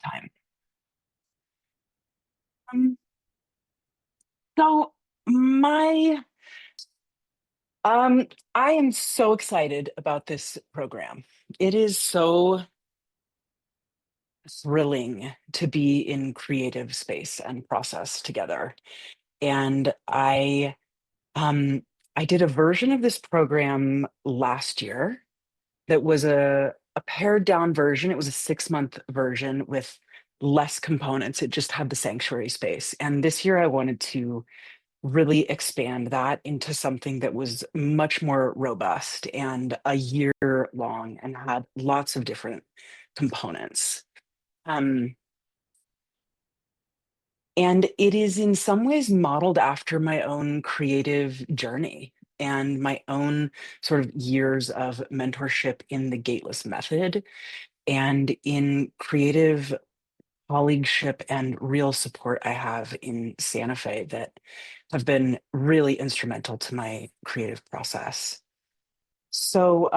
time. Um, so my I am so excited about this program. It is so thrilling to be in creative space and process together. And um I did a version of this program last year that was a pared down version. It was a 6-month version with less components. It just had the sanctuary space. And this year I wanted to really expand that into something that was much more robust and a year long and had lots of different components. Um, and it is in some ways modeled after my own creative journey and my own sort of years of mentorship in the Gateless method and in creative colleagueship and real support I have in Santa Fe that have been really instrumental to my creative process. So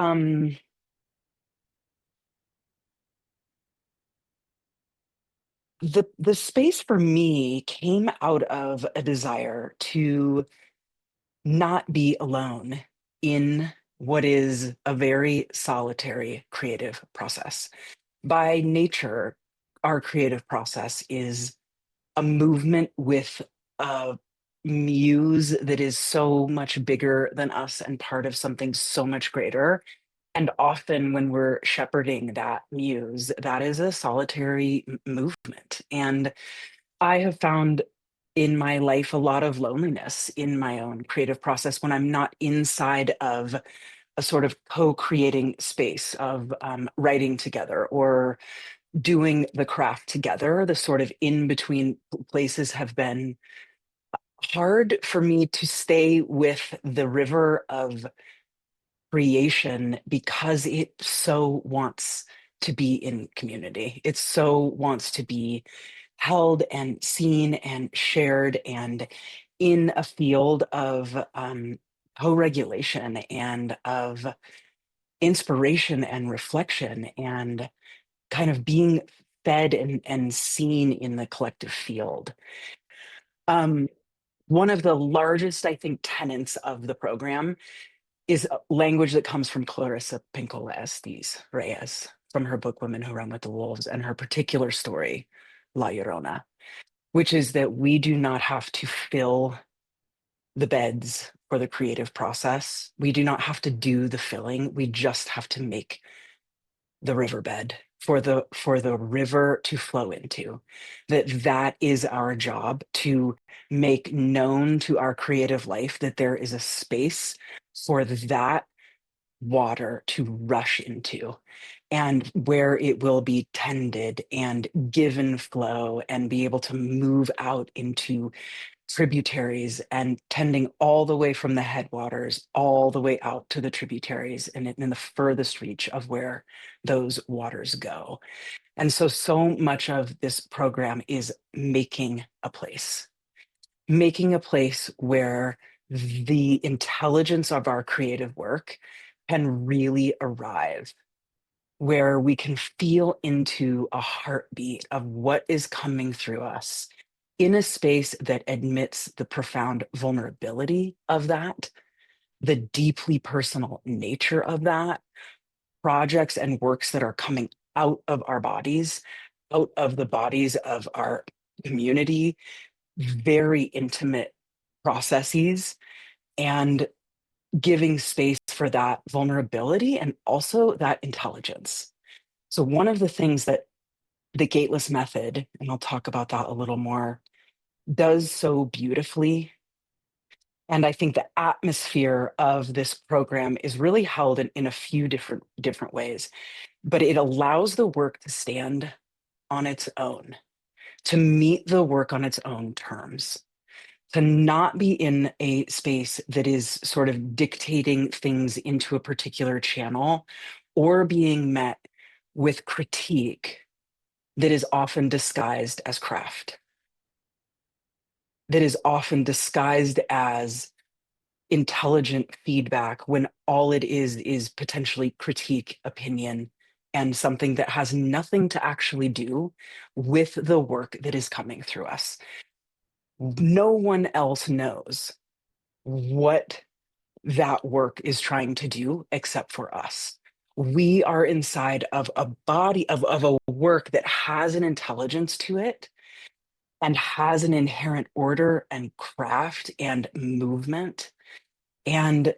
the space for me came out of a desire to not be alone in what is a very solitary creative process. By nature, our creative process is a movement with a muse that is so much bigger than us and part of something so much greater. And often, when we're shepherding that muse, that is a solitary movement. And I have found in my life a lot of loneliness in my own creative process when I'm not inside of a sort of co creating space of writing together or doing the craft together. The sort of in between places have been hard for me to stay with the river of creation because it so wants to be in community. It so wants to be held and seen and shared and in a field of co-regulation and of inspiration and reflection and kind of being fed and seen in the collective field. Um, One of the largest, I think, tenets of the program is language that comes from Clarissa Pinkola Estes Reyes from her book Women Who Run with the Wolves and her particular story, La Llorona, which is that we do not have to fill the beds for the creative process. We do not have to do the filling. We just have to make the riverbed for the river to flow into. That is our job, to make known to our creative life that there is a space for that water to rush into and where it will be tended and given flow and be able to move out into tributaries and tending all the way from the headwaters all the way out to the tributaries and in the furthest reach of where those waters go. And so, so much of this program is making a place where the intelligence of our creative work can really arrive, where we can feel into a heartbeat of what is coming through us in a space that admits the profound vulnerability of that, the deeply personal nature of that, projects and works that are coming out of our bodies, out of the bodies of our community, very intimate processes, and giving space for that vulnerability and also that intelligence. So, one of the things that the gateless method, and I'll talk about that a little more, does so beautifully. And I think the atmosphere of this program is really held in a few different ways, but it allows the work to stand on its own, to meet the work on its own terms, to not be in a space that is sort of dictating things into a particular channel or being met with critique that is often disguised as craft, that is often disguised as intelligent feedback when all it is potentially critique, opinion, and something that has nothing to actually do with the work that is coming through us. No one else knows what that work is trying to do except for us. We are inside of a body of a work that has an intelligence to it and has an inherent order and craft and movement. And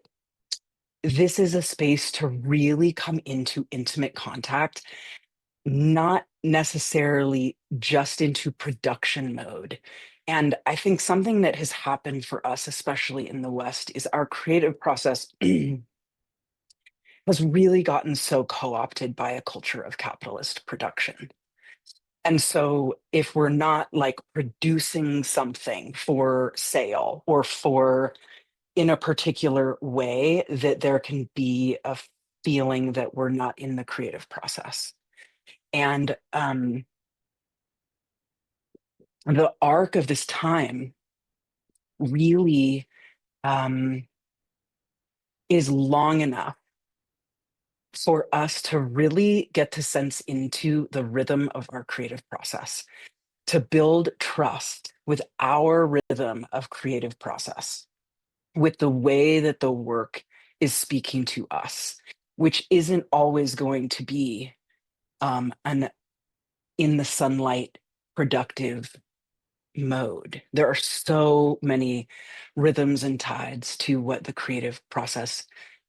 this is a space to really come into intimate contact, not necessarily just into production mode. And I think something that has happened for us, especially in the West, is our creative process has really gotten so co-opted by a culture of capitalist production. And so if we're not like producing something for sale or for in a particular way, that there can be a feeling that we're not in the creative process. And the arc of this time really is long enough for us to really get to sense into the rhythm of our creative process, to build trust with our rhythm of creative process, with the way that the work is speaking to us, which isn't always going to be an in the sunlight productive mode. There are so many rhythms and tides to what the creative process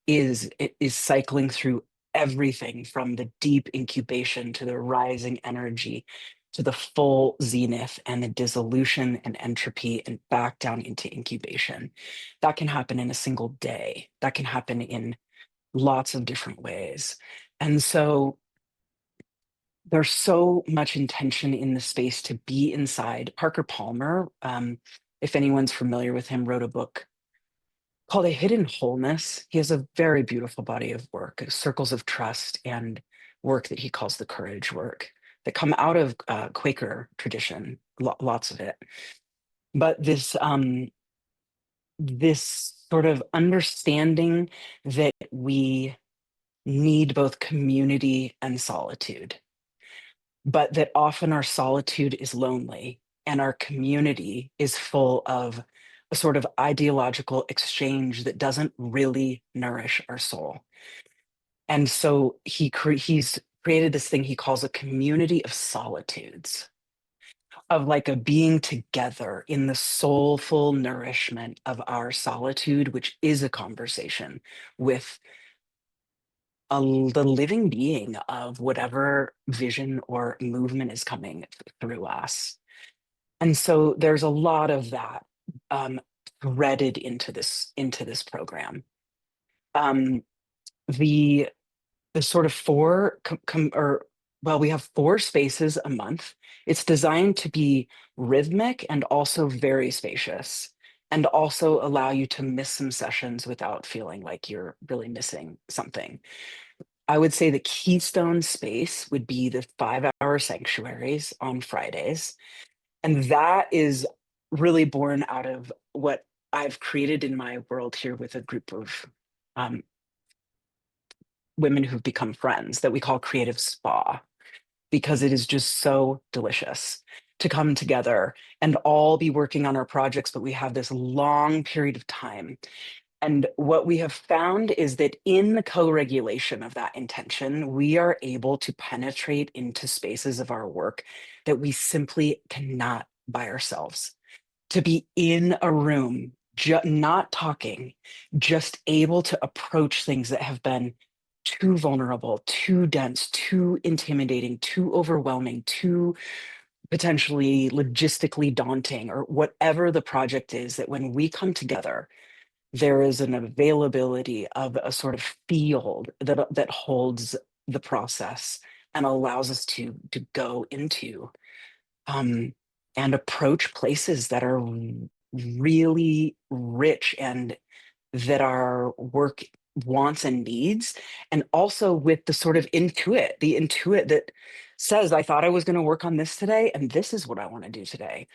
is. It is cycling through everything from the deep incubation to the rising energy to the full zenith and the dissolution and entropy and back down into incubation. That can happen in a single day. That can happen in lots of different ways. And so there's so much intention in the space to be inside. Parker Palmer, if anyone's familiar with him, wrote a book called A Hidden Wholeness. He has a very beautiful body of work, circles of trust, and work that he calls the courage work that come out of Quaker tradition, lots of it. But this sort of understanding that we need both community and solitude, but that often our solitude is lonely and our community is full of a sort of ideological exchange that doesn't really nourish our soul. And so he's created this thing he calls a community of solitudes, of like a being together in the soulful nourishment of our solitude, which is a conversation with the living being of whatever vision or movement is coming through us. And so there's a lot of that um, threaded into this program. Um, the the sort of we have 4 spaces a month. It's designed to be rhythmic and also very spacious, and also allow you to miss some sessions without feeling like you're really missing something. I would say the keystone space would be the 5-hour sanctuaries on Fridays. And that is really born out of what I've created in my world here with a group of um, women who've become friends that we call Creative Spa, because it is just so delicious to come together and all be working on our projects, but we have this long period of time. And what we have found is that in the co-regulation of that intention, we are able to penetrate into spaces of our work that we simply cannot by ourselves. To be in a room, not talking, just able to approach things that have been too vulnerable, too dense, too intimidating, too overwhelming, too potentially logistically daunting, or whatever the project is, that when we come together, there is an availability of a sort of field that holds the process and allows us to go into and approach places that are really rich and that our work wants and needs, and also with the sort of the intuit that says, I thought I was going to work on this today, and this is what I want to do today.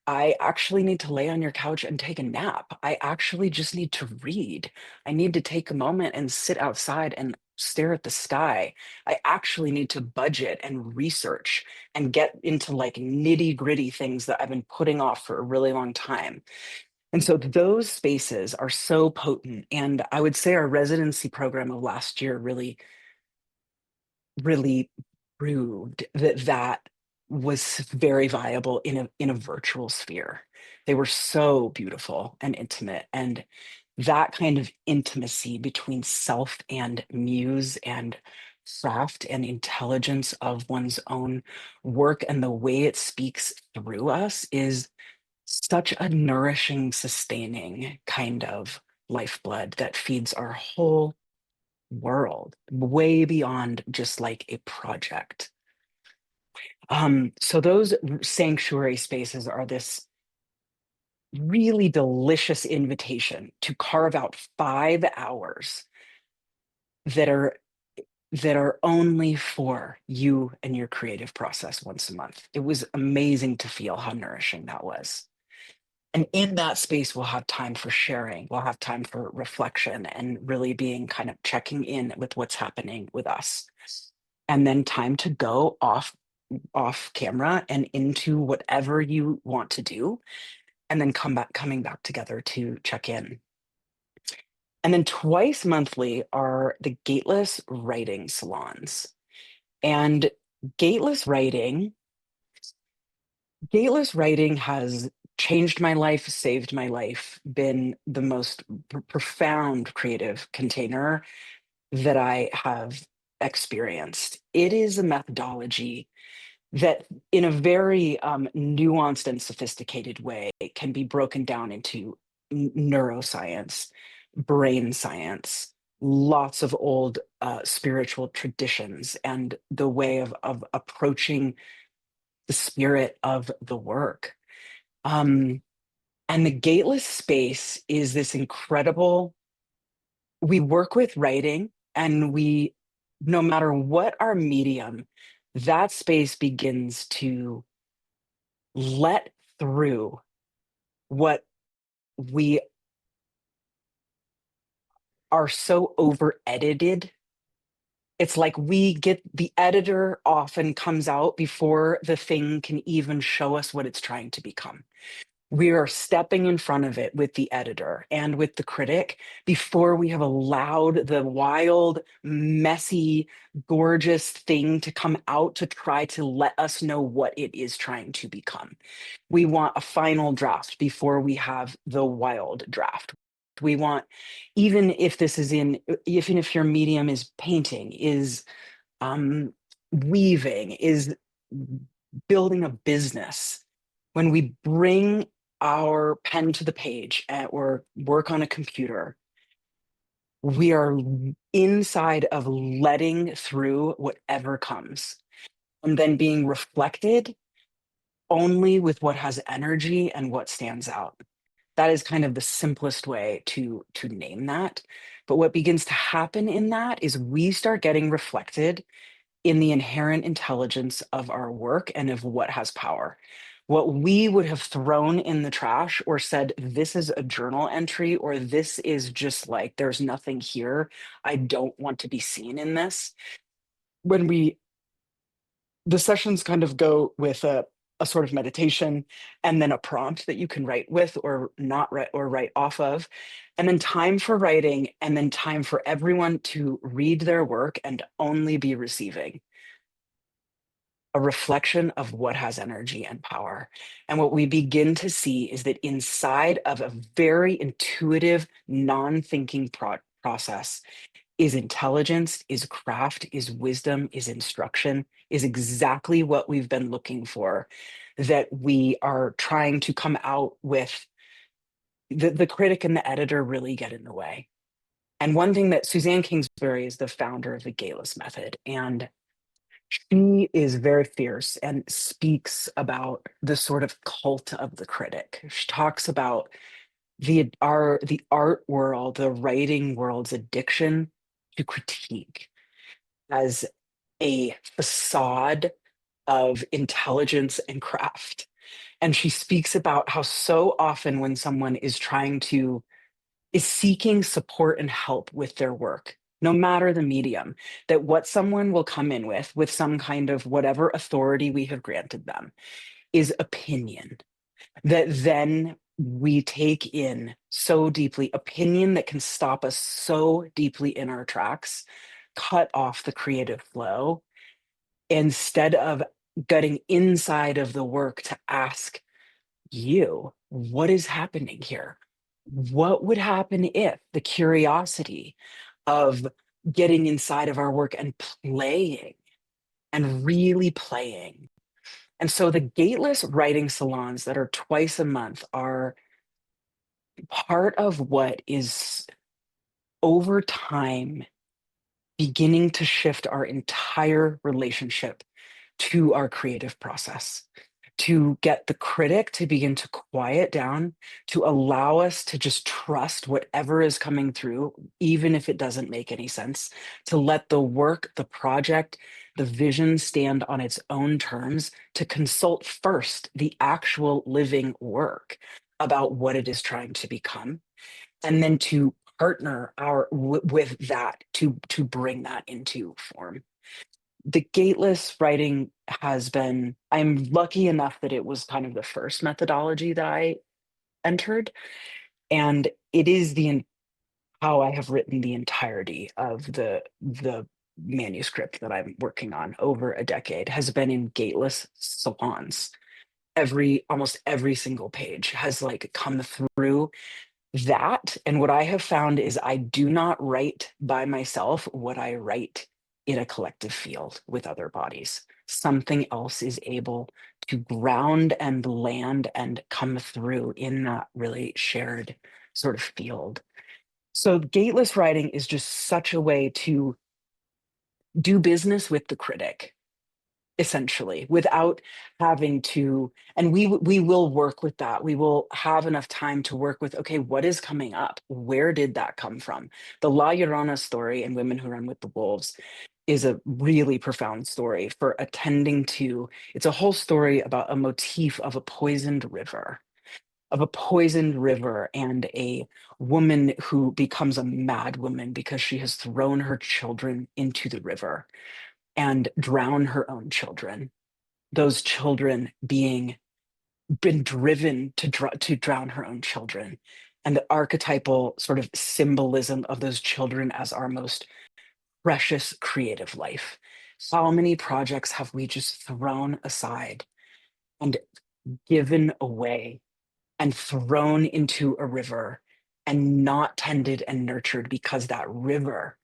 I actually need to lay on your couch and take a nap. I actually just need to read. I need to take a moment and sit outside and stare at the sky. I actually need to budget and research and get into like nitty gritty things that I've been putting off for a really long time. And so those spaces are so potent. And I would say our residency program of last year really proved that that was very viable in a virtual sphere. They were so beautiful and intimate, and that kind of intimacy between self and muse and craft and intelligence of one's own work and the way it speaks through us is such a nourishing, sustaining kind of lifeblood that feeds our whole world, way beyond just like a project. So those sanctuary spaces are this really delicious invitation to carve out 5 hours that are only for you and your creative process once a month. It was amazing to feel how nourishing that was. And in that space, we'll have time for sharing. We'll have time for reflection and really being kind of checking in with what's happening with us. And then time to go off camera and into whatever you want to do, and then coming back together to check in. And then twice monthly are the gateless writing salons. And gateless writing, gateless writing has changed my life, saved my life, been the most profound creative container that I have experienced. It is a methodology that, in a very nuanced and sophisticated way, can be broken down into neuroscience, brain science, lots of old spiritual traditions, and the way of approaching the spirit of the work. Um, and the gateless space is this incredible, we work with writing, and we, no matter what our medium, that space begins to let through what we are so over edited. It's like we get, the editor often comes out before the thing can even show us what it's trying to become. We are stepping in front of it with the editor and with the critic before we have allowed the wild, messy, gorgeous thing to come out to try to let us know what it is trying to become. We want a final draft before we have the wild draft. We want, even if this is in, even if your medium is painting, is um, weaving, is building a business, when we bring our pen to the page or work on a computer, we are inside of letting through whatever comes and then being reflected only with what has energy and what stands out. That is kind of the simplest way to name that. But what begins to happen in that is we start getting reflected in the inherent intelligence of our work and of what has power. What we would have thrown in the trash or said, this is a journal entry, or this is just like, there's nothing here. I don't want to be seen in this. When we, the sessions kind of go with a sort of meditation and then a prompt that you can write with or not write or write off of, and then time for writing, and then time for everyone to read their work and only be receiving, a reflection of what has energy and power. And what we begin to see is that inside of a very intuitive, non-thinking process is intelligence, is craft, is wisdom, is instruction, is exactly what we've been looking for, that we are trying to come out with. The critic and the editor really get in the way. And one thing that Suzanne Kingsbury is the founder of the Gateless Method, and she is very fierce and speaks about the sort of cult of the critic. She talks about the art world, the writing world's addiction to critique as a facade of intelligence and craft. And she speaks about how so often when someone is seeking support and help with their work, no matter the medium, that what someone will come in with some kind of whatever authority we have granted them, is opinion, that then we take in so deeply, opinion that can stop us so deeply in our tracks, cut off the creative flow, instead of getting inside of the work to ask you, what is happening here? What would happen if the curiosity of getting inside of our work and playing and really playing? And so the gateless writing salons that are twice a month are part of what is over time beginning to shift our entire relationship to our creative process, to get the critic to begin to quiet down, to allow us to just trust whatever is coming through, even if it doesn't make any sense, to let the work, the project, the vision stand on its own terms, to consult first the actual living work about what it is trying to become, and then to partner with that to bring that into form. The gateless writing has been, I'm lucky enough that it was kind of the first methodology that I entered, and it is how I have written the entirety of the manuscript that I'm working on over a decade has been in gateless salons. Almost every single page has like come through that. And what I have found is I do not write by myself what I write in a collective field with other bodies. Something else is able to ground and land and come through in that really shared sort of field. So gateless writing is just such a way to do business with the critic, essentially, without having to. And we will work with that. We will have enough time to work with, okay, what is coming up? Where did that come from? The La Llorona story in Women Who Run with the Wolves is a really profound story for attending to. It's a whole story about a motif of a poisoned river and a woman who becomes a mad woman because she has thrown her children into the river and drown her own children, those children being been driven to drown her own children, and the archetypal sort of symbolism of those children as our most precious creative life. How many projects have we just thrown aside and given away and thrown into a river and not tended and nurtured because that river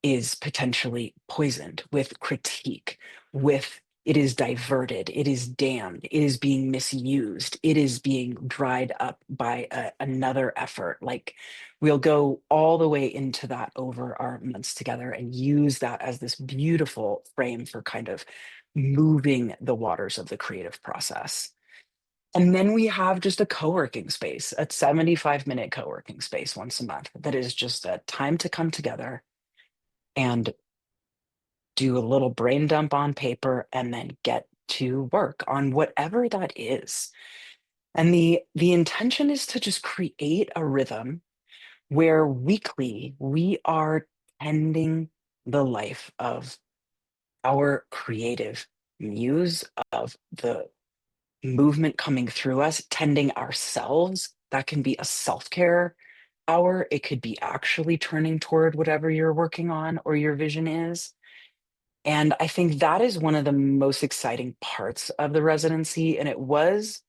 is potentially poisoned with critique, with it is diverted, it is damned, it is being misused, it is being dried up by another effort. Like we'll go all the way into that over our months together and use that as this beautiful frame for kind of moving the waters of the creative process. And then we have just a co-working space, a 75-minute co-working space once a month that is just a time to come together and do a little brain dump on paper and then get to work on whatever that is. And the intention is to just create a rhythm where weekly we are tending the life of our creative muse, of the movement coming through us, tending ourselves. That can be a self-care hour. It could be actually turning toward whatever you're working on or your vision is. And I think that is one of the most exciting parts of the residency. And it was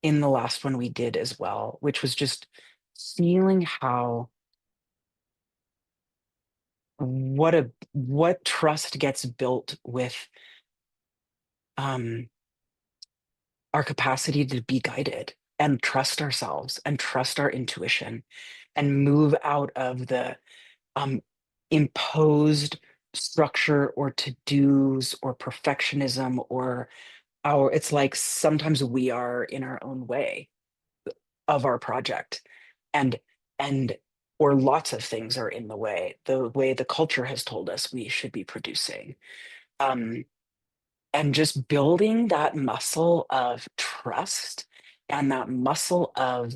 in the last one we did as well, which was just feeling how what trust gets built with um our capacity to be guided and trust ourselves and trust our intuition and move out of the um imposed structure or to-dos or perfectionism or it's like sometimes we are in our own way of our project, and and or lots of things are in the way the culture has told us we should be producing, um and just building that muscle of trust and that muscle of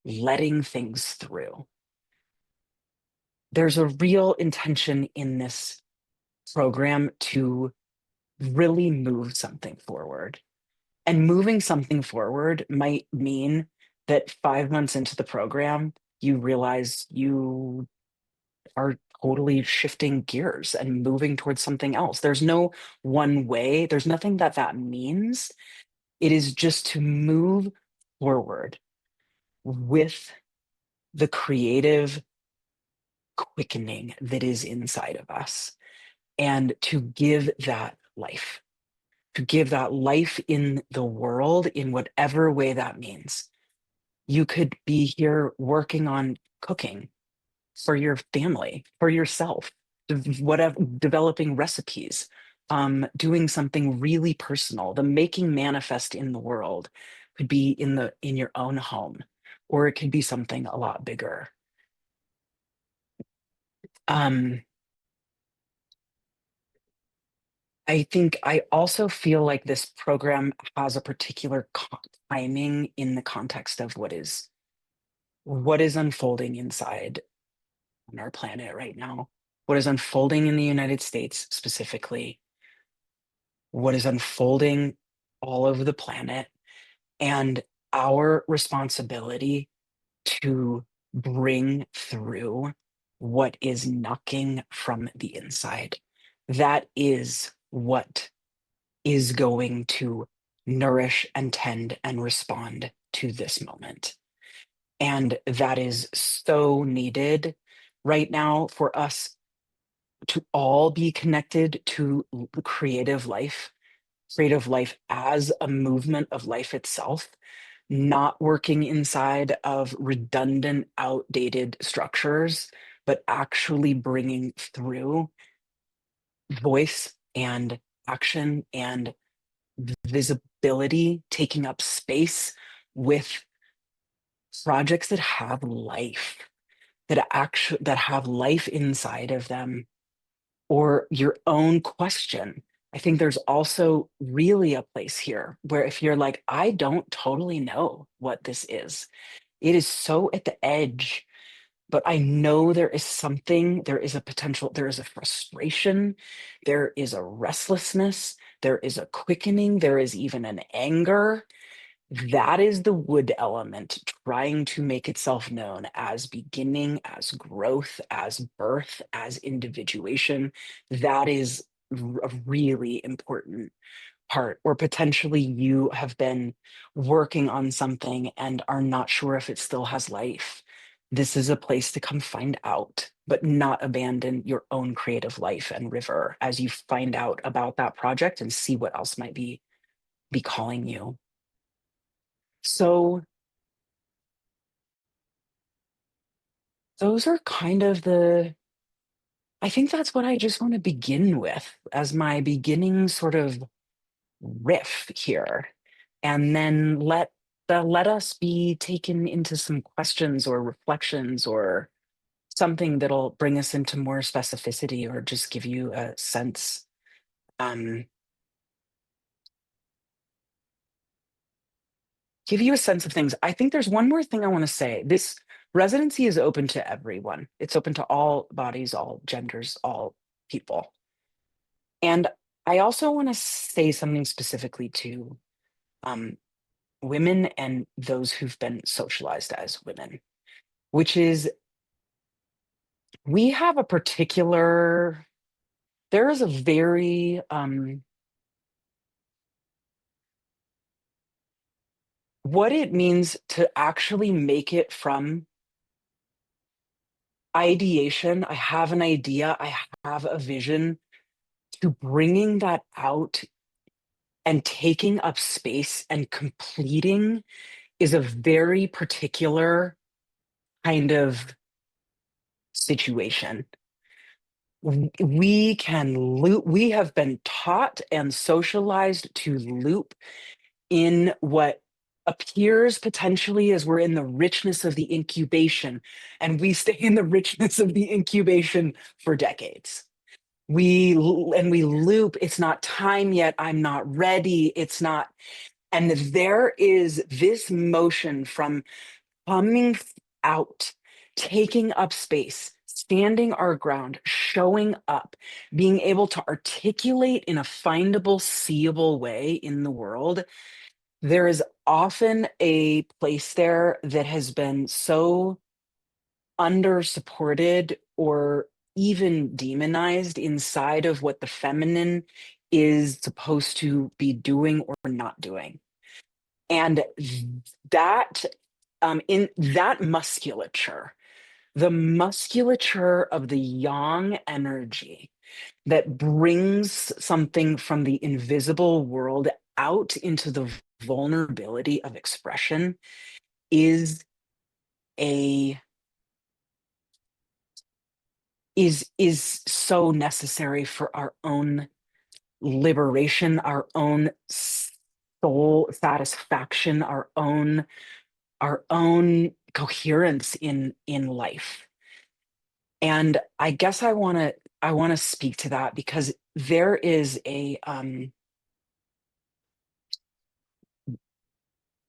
letting things through. there's a real intention in this program to really move something forward. And moving something forward might mean that 5 months into the program, you realize you are totally shifting gears and moving towards something else. There's no one way, there's nothing that that means. It is just to move forward with the creative quickening that is inside of us and to give that life, to give that life in the world in whatever way that means. You could be here working on cooking for your family, for yourself, whatever, developing recipes, doing something really personal. The making manifest in the world could be in your own home, or it could be something a lot bigger. Um, I think I also feel like this program has a particular timing in the context of what is unfolding inside on our planet right now, what is unfolding in the United States specifically, what is unfolding all over the planet, and our responsibility to bring through what is knocking from the inside. That is what is going to nourish and tend and respond to this moment. And that is so needed right now for us to all be connected to creative life as a movement of life itself, not working inside of redundant, outdated structures, but actually bringing through voice and action and visibility, taking up space with projects that have life, that have life inside of them, or your own question. I think there's also really a place here where if you're like, I don't totally know what this is, it is so at the edge, but I know there is something, there is a potential, there is a frustration, there is a restlessness, there is a quickening, there is even an anger. That is the wood element trying to make itself known as beginning, as growth, as birth, as individuation. That is a really important part. Or potentially you have been working on something and are not sure if it still has life. This is a place to come find out, but not abandon your own creative life and river as you find out about that project and see what else might be calling you. So those are kind of I think that's what I just want to begin with as my beginning sort of riff here. And then let us be taken into some questions or reflections or something that'll bring us into more specificity or just give you a sense. Um, Give you a sense of things. I think there's one more thing I want to say. This residency is open to everyone. It's open to all bodies, all genders, all people. And I also want to say something specifically to um, women and those who've been socialized as women, which is we have a particular, there is a very, what it means to actually make it from ideation, I have an idea, I have a vision, to bringing that out and taking up space and completing is a very particular kind of situation. We can loop, we have been taught and socialized to loop in what appears potentially as we're in the richness of the incubation, and we stay in the richness of the incubation for decades. We loop, it's not time yet, I'm not ready, it's not. And there is this motion from coming out, taking up space, standing our ground, showing up, being able to articulate in a findable, seeable way in the world, there is often a place there that has been so under supported or even demonized inside of what the feminine is supposed to be doing or not doing. And that, in that musculature, the musculature of the yang energy that brings something from the invisible world out into the vulnerability of expression is a is so necessary for our own liberation, our own soul satisfaction, our own coherence in life. And I guess I want to speak to that because there is a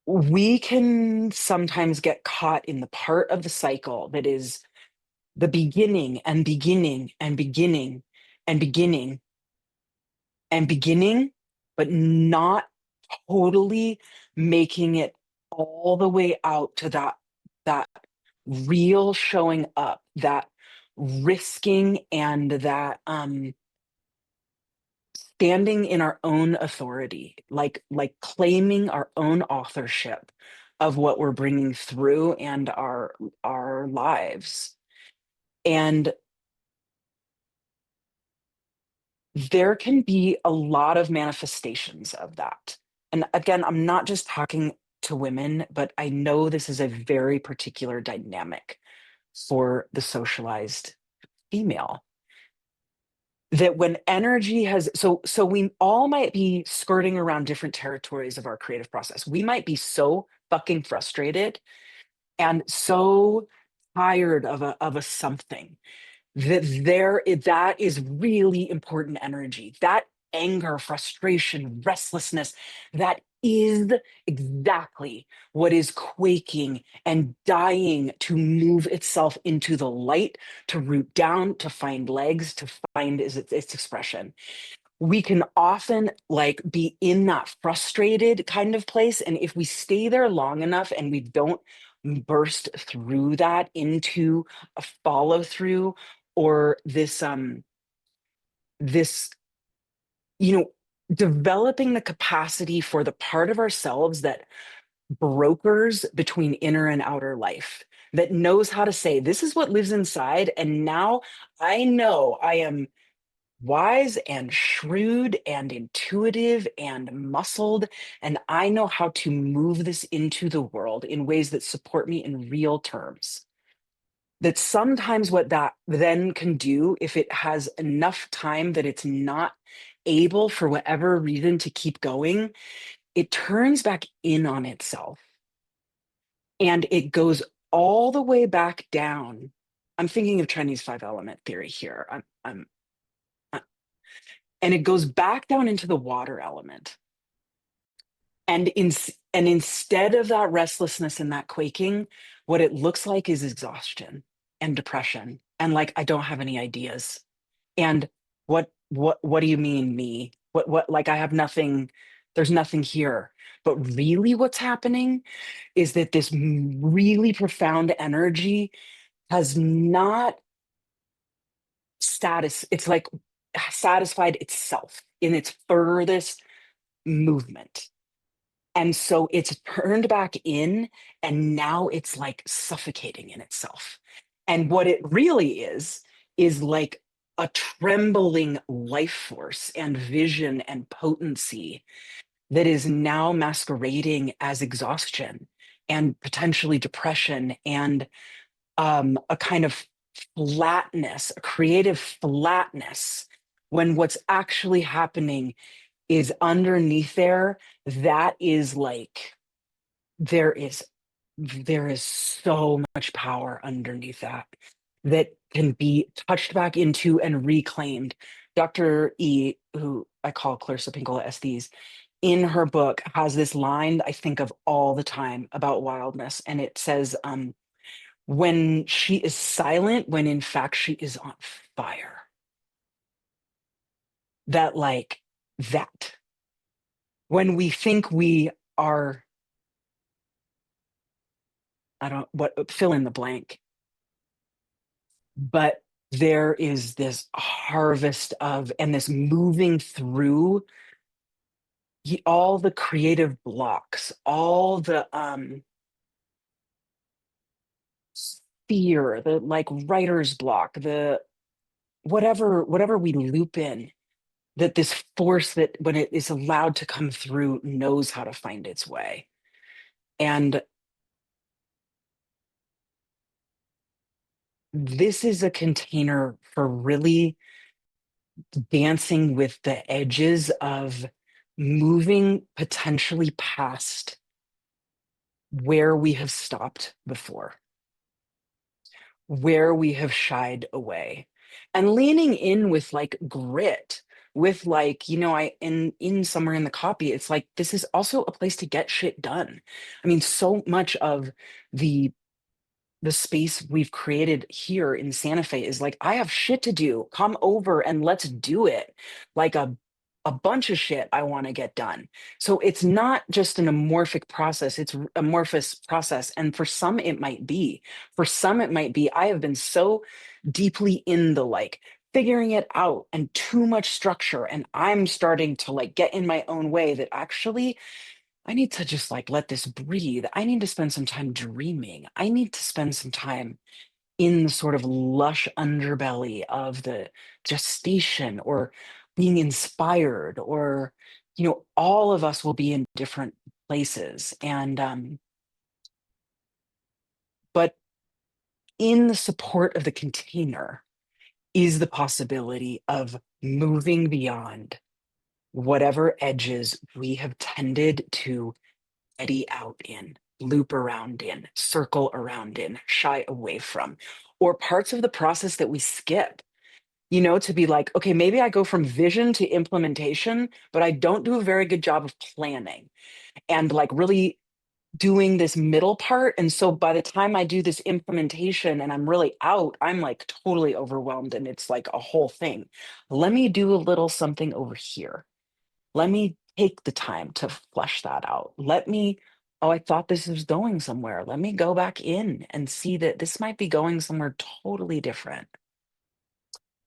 we can sometimes get caught in the part of the cycle that is the beginning and beginning and beginning and beginning and beginning, but not totally making it all the way out to that real showing up, that risking, and that standing in our own authority, like claiming our own authorship of what we're bringing through and our lives. And there can be a lot of manifestations of that. And again, I'm not just talking to women, but I know this is a very particular dynamic for the socialized female. That when energy has so we all might be skirting around different territories of our creative process. We might be so fucking frustrated and so tired of a something that is really important energy. That anger, frustration, restlessness, that is exactly what is quaking and dying to move itself into the light, to root down, to find legs, to find its expression. We can often like be in that frustrated kind of place, and if we stay there long enough and we don't burst through that into a follow through or this you know developing the capacity for the part of ourselves that brokers between inner and outer life, that knows how to say this is what lives inside, and now I know I am wise and shrewd and intuitive and muscled, and I know how to move this into the world in ways that support me in real terms. That sometimes what that then can do, if it has enough time that it's not able for whatever reason to keep going, it turns back in on itself and it goes all the way back down. I'm thinking of Chinese five element theory here. And it goes back down into the water element. And instead of that restlessness and that quaking, what it looks like is exhaustion and depression and like I don't have any ideas. And what do you mean me? What like I have nothing, there's nothing here. But really what's happening is that this really profound energy has not it's like satisfied itself in its furthest movement. And so it's turned back in, and now it's like suffocating in itself. And what it really is like a trembling life force and vision and potency that is now masquerading as exhaustion and potentially depression and a kind of flatness, a creative flatness, when what's actually happening is underneath there. That is like there is there is so much power underneath that that can be touched back into and reclaimed. Dr. E, who I call Clarissa Pinkola Estes, in her book has this line I think of all the time about wildness, and it says, when she is silent, when in fact she is on fire. That, like, that. When we think we are, I don't, what, fill in the blank, but there is this harvest of, and this moving through all the creative blocks, all the fear, the like writer's block, the whatever we loop in, that this force that when it is allowed to come through knows how to find its way. And this is a container for really dancing with the edges of moving potentially past where we have stopped before, where we have shied away, and leaning in with like grit, with like, I in somewhere in the copy, it's like this is also a place to get shit done. I mean, so much of the the space we've created here in Santa Fe is like, I have shit to do. Come over and let's do it. Like a bunch of shit I want to get done. So it's not just an amorphic process, it's amorphous process. And for some it might be. For some it might be I have been so deeply in the like figuring it out and too much structure, and I'm starting to like get in my own way, that actually I need to just like let this breathe. I need to spend some time dreaming. I need to spend some time in the sort of lush underbelly of the gestation, or being inspired, or, all of us will be in different places. And, but in the support of the container is the possibility of moving beyond whatever edges we have tended to eddy out in, loop around in, circle around in, shy away from, or parts of the process that we skip, to be like, okay, maybe I go from vision to implementation, but I don't do a very good job of planning and like really doing this middle part. And so by the time I do this implementation and I'm really out, I'm like totally overwhelmed and it's like a whole thing. Let me do a little something over here. Let me take the time to flesh that out. Oh, I thought this was going somewhere. Let me go back in and see that this might be going somewhere totally different.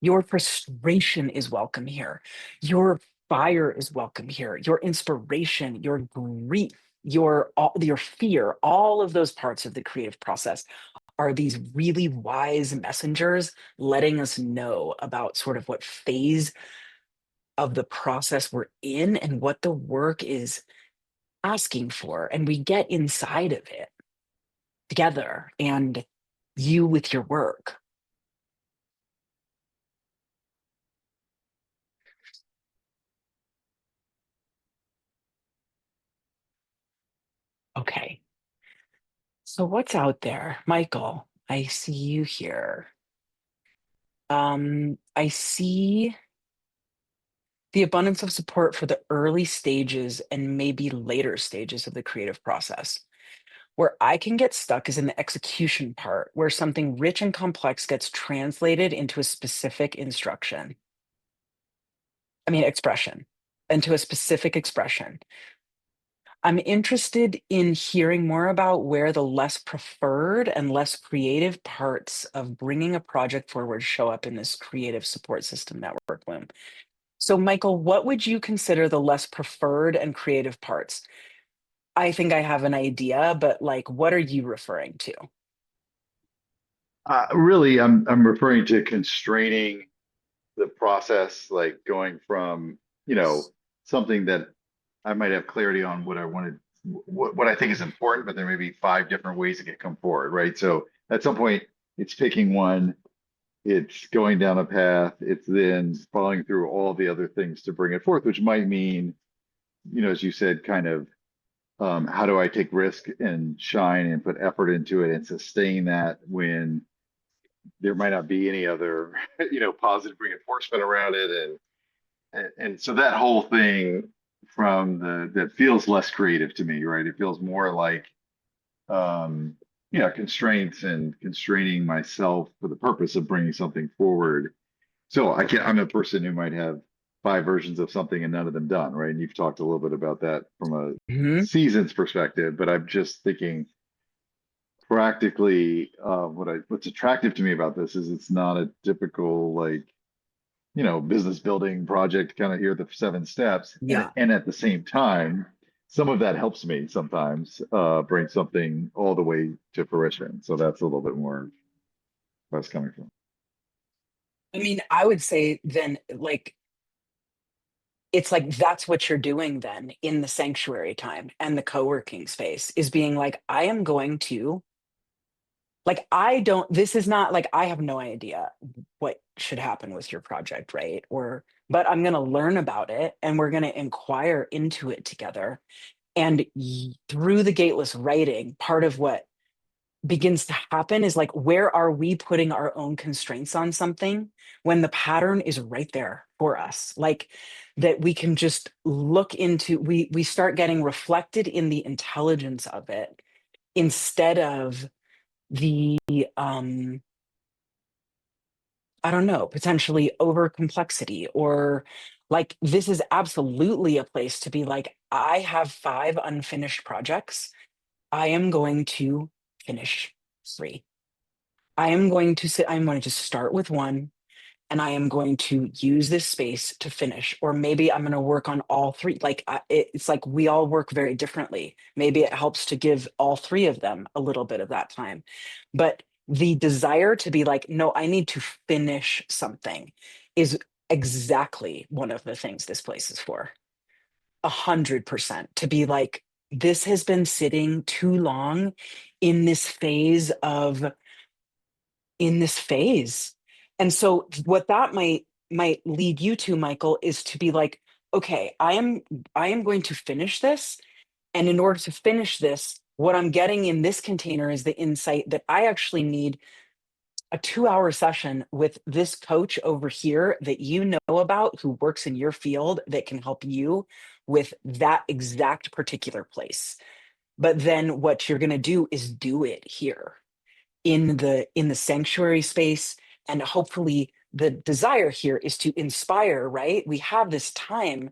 Your frustration is welcome here. Your fire is welcome here. Your inspiration, your grief, your fear, all of those parts of the creative process are these really wise messengers letting us know about sort of what phase of the process we're in and what the work is asking for. And we get inside of it together, and you with your work. Okay. So what's out there? Michael, I see you here. I see the abundance of support for the early stages and maybe later stages of the creative process. Where I can get stuck is in the execution part, where something rich and complex gets translated into a specific instruction. I mean, expression, into a specific expression. I'm interested in hearing more about where the less preferred and less creative parts of bringing a project forward show up in this creative support system network loom. So, Michael, what would you consider the less preferred and creative parts? I think I have an idea, but like, what are you referring to? Really, I'm referring to constraining the process, like going from, something that I might have clarity on what I wanted, what I think is important, but there may be five different ways it can come forward, right? So at some point, it's picking one, it's going down a path, it's then following through all the other things to bring it forth, which might mean, as you said, kind of how do I take risk and shine and put effort into it and sustain that when there might not be any other, positive reinforcement around it. And so that whole thing from that feels less creative to me, right? It feels more like, um, yeah, constraints and constraining myself for the purpose of bringing something forward. So I can I'm a person who might have five versions of something and none of them done, right? And you've talked a little bit about that from a Mhm. seasons perspective, but I'm just thinking practically, what's attractive to me about this is it's not a typical like, business building project, kind of here are the seven steps. And Yeah. and at the same time, some of that helps me sometimes bring something all the way to fruition. So that's a little bit more where I was coming from. I mean, I would say then, like, it's like that's what you're doing then in the sanctuary time and the co-working space is being like, I am going to, like, I don't, this is not like, I have no idea what should happen with your project, right? Or, but I'm going to learn about it and we're going to inquire into it together. And through the gateless writing, part of what begins to happen is like, where are we putting our own constraints on something when the pattern is right there for us? Like that we can just look into, we start getting reflected in the intelligence of it instead of the I don't know, potentially over complexity, or like this is absolutely a place to be like, I have five unfinished projects. I am going to finish three. I'm going to start with one and I am going to use this space to finish. Or maybe I'm going to work on all three. Like it's like we all work very differently. Maybe it helps to give all three of them a little bit of that time. But the desire to be like, no, I need to finish something is exactly one of the things this place is for. 100% to be like, this has been sitting too long in this phase of in this phase. And so what that might lead you to, Michael, is to be like, okay, I am going to finish this. And in order to finish this, what I'm getting in this container is the insight that I actually need a 2 hour session with this coach over here that you know about who works in your field that can help you with that exact particular place. But then what you're going to do is do it here in the sanctuary space, and hopefully the desire here is to inspire, right? We have this time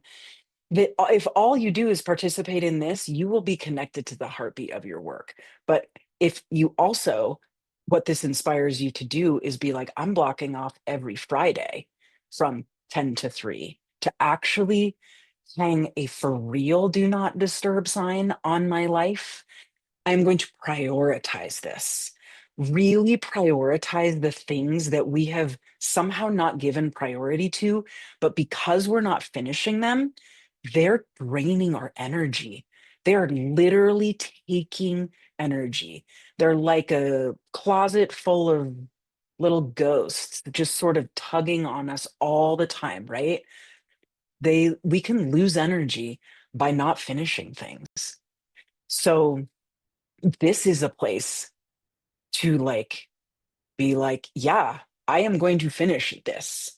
that if all you do is participate in this, you will be connected to the heartbeat of your work. But if you also, what this inspires you to do is be like, I'm blocking off every Friday from 10 to 3 to actually hang a for real do not disturb sign on my life. I'm going to prioritize this, really prioritize the things that we have somehow not given priority to, but because we're not finishing them, they're draining our energy. They are literally taking energy. They're like a closet full of little ghosts just sort of tugging on us all the time, right? We can lose energy by not finishing things. So this is a place to like be like, yeah, I am going to finish this,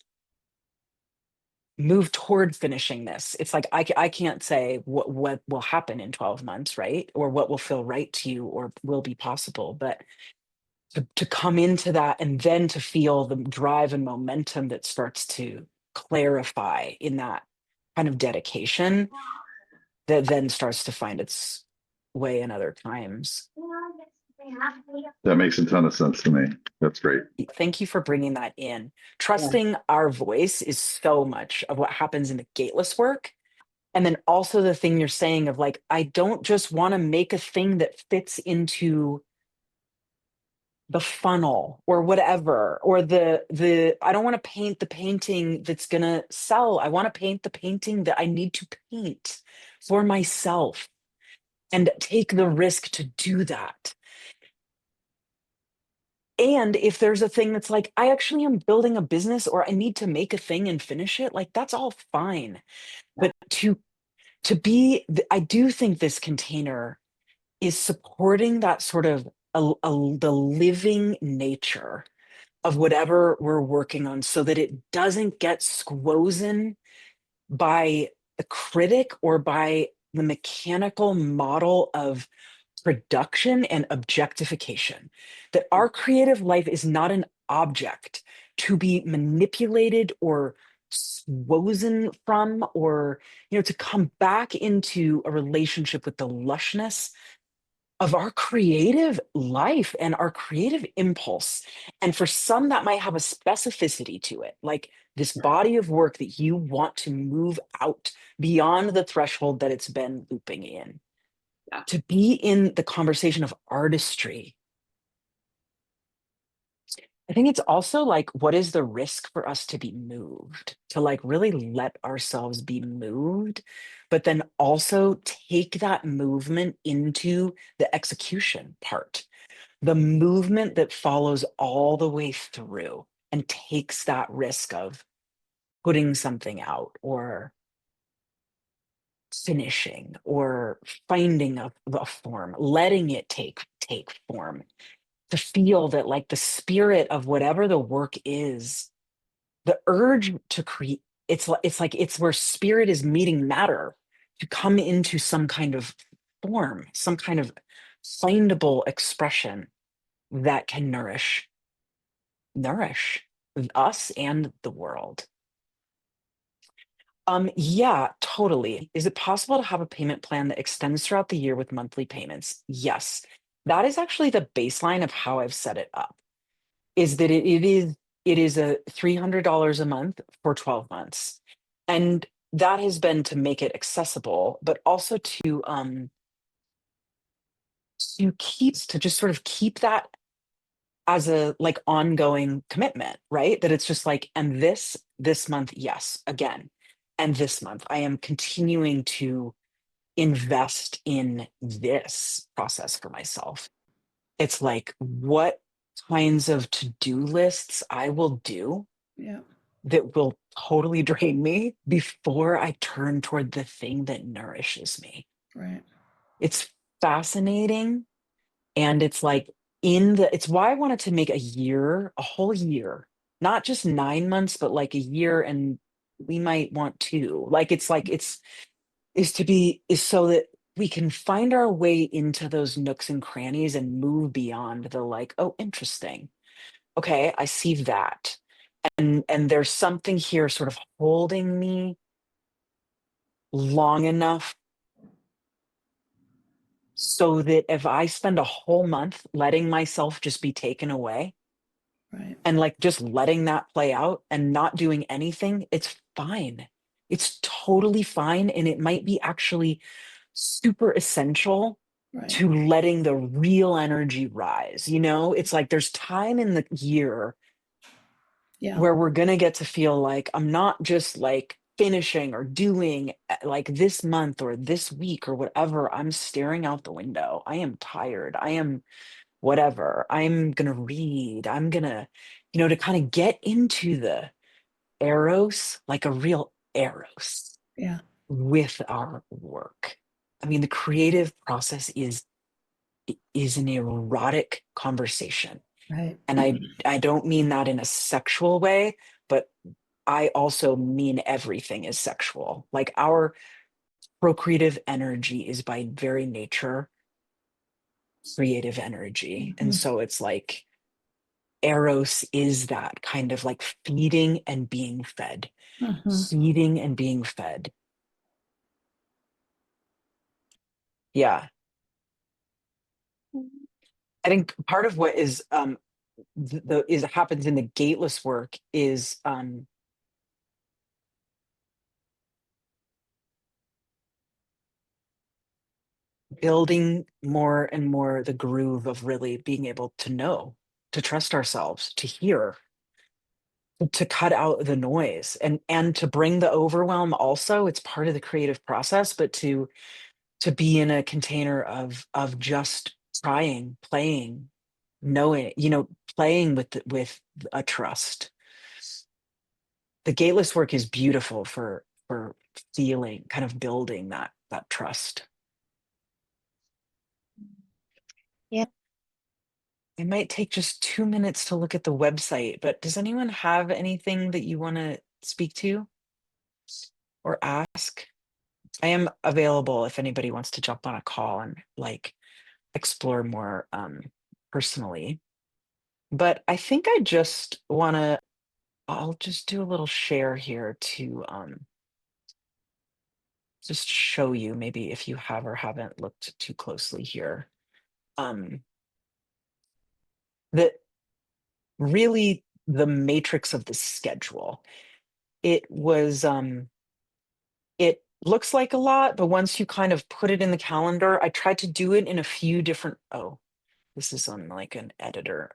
move toward finishing this. It's like I can't say what will happen in 12 months, right? Or what will feel right to you or will be possible, but to come into that and then to feel the drive and momentum that starts to clarify in that kind of dedication that then starts to find its way in other times. That makes a ton of sense to me. That's great. Thank you for bringing that in. Trusting our voice is so much of what happens in the gateless work. And then also the thing you're saying of like, I don't just want to make a thing that fits into the funnel or whatever, or the I don't want to paint the painting that's gonna sell. I want to paint the painting that I need to paint for myself and take the risk to do that. And if there's a thing that's like, I actually am building a business or I need to make a thing and finish it, like that's all fine. But to be, I do think this container is supporting that sort of the living nature of whatever we're working on so that it doesn't get squozen by the critic or by the mechanical model of production and objectification, that our creative life is not an object to be manipulated or swozen from, or to come back into a relationship with the lushness of our creative life and our creative impulse. And for some, that might have a specificity to it, like this body of work that you want to move out beyond the threshold that it's been looping in, Yeah. to be in the conversation of artistry. I think it's also like, what is the risk for us to be moved, to like really let ourselves be moved, but then also take that movement into the execution part, the movement that follows all the way through and takes that risk of putting something out or finishing or finding a form, letting it take form, to feel that like the spirit of whatever the work is, the urge to create, it's where spirit is meeting matter to come into some kind of form, some kind of findable expression that can nourish us and the world. Yeah, totally. Is it possible to have a payment plan that extends throughout the year with monthly payments? Yes. That is actually the baseline of how I've set it up. Is that it is a $300 a month for 12 months. And that has been to make it accessible, but also to just sort of keep that as a like ongoing commitment, right? That it's just like, and this month, yes, again. And this month, I am continuing to invest in this process for myself. It's like what kinds of to-do lists I will do Yeah. that will totally drain me before I turn toward the thing that nourishes me. Right. It's fascinating. And it's like it's why I wanted to make a whole year, not just 9 months, but like a year. And we might want to, is so that we can find our way into those nooks and crannies and move beyond the like, oh, interesting. Okay, I see that. And there's something here sort of holding me long enough so that if I spend a whole month letting myself just be taken away Right. and like just letting that play out and not doing anything, it's fine. It's totally fine. And it might be actually super essential Right. to letting the real energy rise. It's like there's time in the year Yeah. where we're going to get to feel like I'm not just like finishing or doing like this month or this week or whatever. I'm staring out the window. I am tired. I am whatever. I'm going to read. I'm going to, to kind of get into the eros, like a real eros Yeah. with our work. I mean, the creative process is an erotic conversation. Right. And I don't mean that in a sexual way, but I also mean everything is sexual. Like our procreative energy is by very nature creative energy. And Mhm. so it's like Eros is that kind of like feeding and being fed, Mhm. feeding and being fed. Yeah. I think part of what is the is happens in the gateless work is building more and more the groove of really being able to know, to trust ourselves, to hear, to cut out the noise and to bring the overwhelm also. It's part of the creative process, but to be in a container of just trying, playing, knowing, playing with a trust. The gateless work is beautiful for feeling, kind of building that trust. Yeah. It might take just 2 minutes to look at the website, but does anyone have anything that you want to speak to or ask? I am available if anybody wants to jump on a call and like explore more personally. But I think I just want to, I'll just do a little share here to just show you, maybe if you have or haven't looked too closely here, that really the matrix of the schedule. It was, it looks like a lot, but once you kind of put it in the calendar, I tried to do it in a few different, oh, this is on like an editor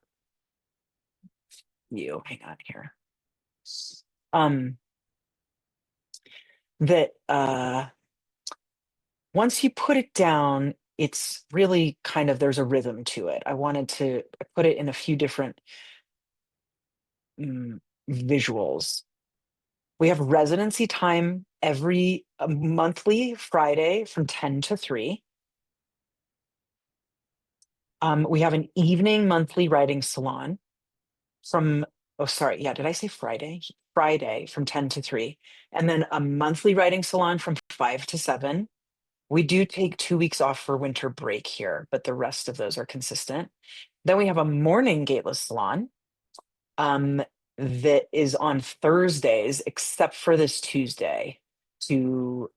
view. Hang on here. Um, that once you put it down, it's really kind of, there's a rhythm to it. I wanted to put it in a few different visuals. We have residency time every monthly Friday from 10 to 3. We have an evening monthly writing salon from, oh, sorry. Yeah, did I say Friday? Friday from 10 to 3. And then a monthly writing salon from 5 to 7. We do take 2 weeks off for winter break here, but the rest of those are consistent. Then we have a morning gateless salon that is on Thursdays, except for this Tuesday, to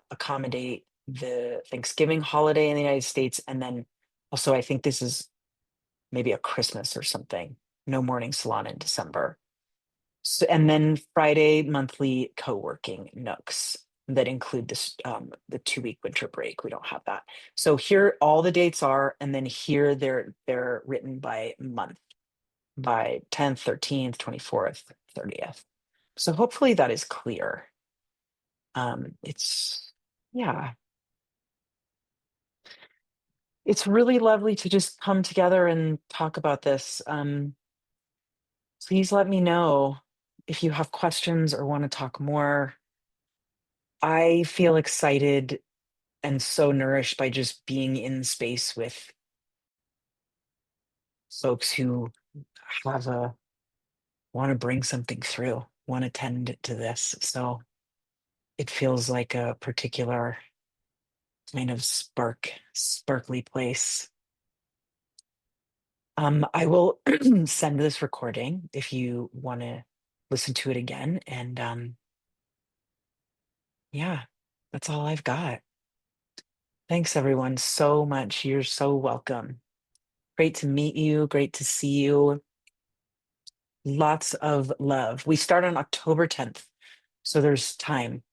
accommodate the Thanksgiving holiday in the United States. And then also, I think this is maybe a Christmas or something. No morning salon in December. So, and then Friday monthly co-working nooks that include this the 2 week winter break. We don't have that. So here all the dates are, and then here they're written by month, by 10th, 13th, 24th, 30th. So hopefully that is clear. It's, yeah, it's really lovely to just come together and talk about this. Please let me know if you have questions or want to talk more. I feel excited and so nourished by just being in space with folks who have a, want to bring something through, want to tend to this. So it feels like a particular kind of sparkly place. I will send this recording if you want to listen to it again. And yeah, that's all I've got. Thanks everyone so much. You're so welcome. Great to meet you. Great to see you. Lots of love. We start on October 10th, so there's time.